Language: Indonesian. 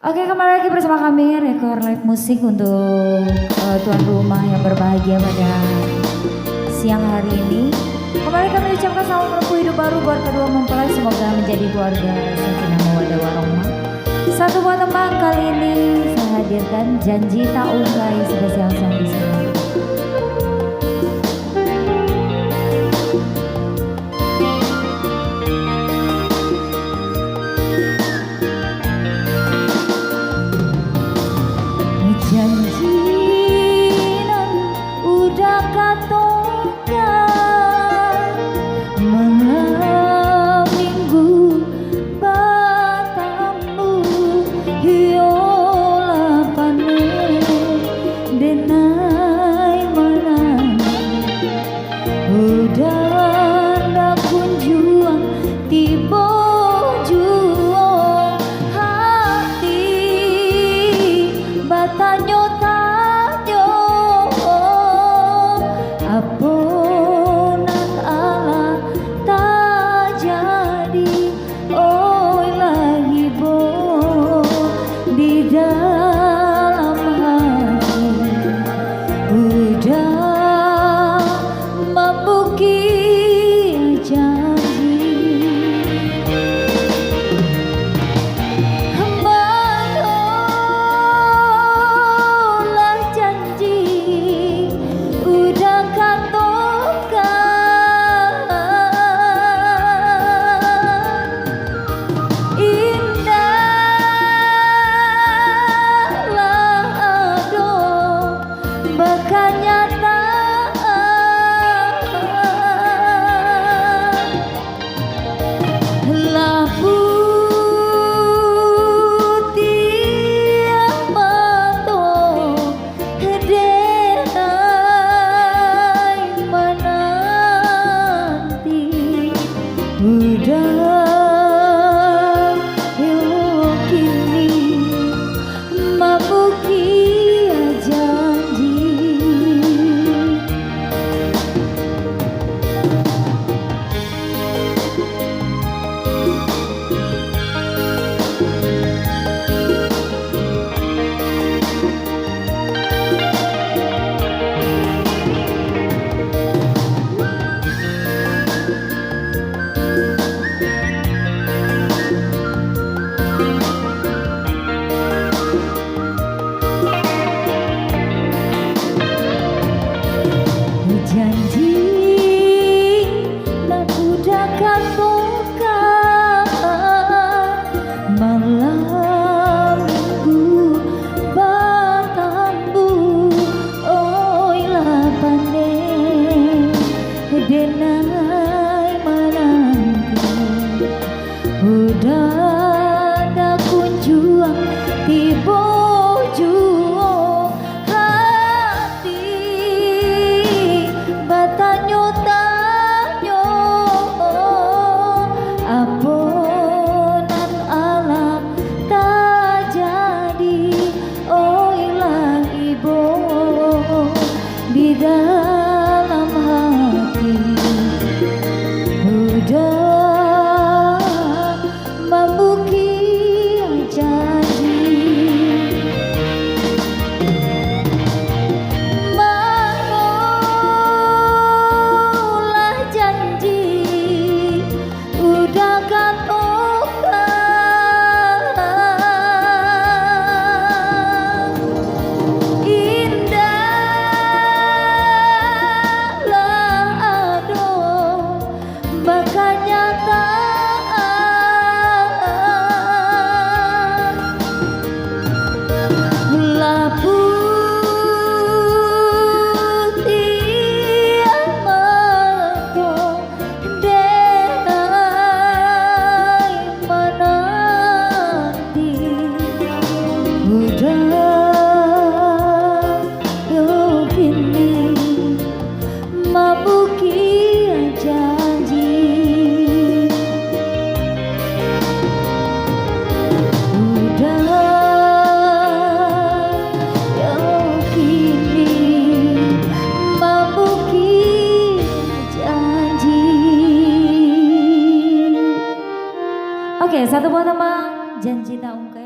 Oke, kembali lagi bersama kami Rekor Live Musik untuk tuan rumah yang berbahagia pada siang hari ini. Kembali kami ucapkan selamat menempuh hidup baru buat kedua mempelai, semoga menjadi keluarga sakinah mawaddah warahmah. Satu buah tembang kali ini saya hadirkan Janji Tak Unggai spesial Sandi Selamat. Janji nan udah katokan malam minggu batamu hiola panen denai mana udah ndak kunjung tiba tanyo-tanyo aponak ala tak jadi oi lagi bo di dalam hati udah membukti janji. Udah yuk kini mabuki janji. Janji dan udah katokan malam minggu batambu oi lah pandai denai mananti udah tak kunjung tiba tanyo-tanyo aponan alam tak jadi oi lagi bo di dalam hati udah membuki janji. Oke, satu buat teman Janji Tak Unggai.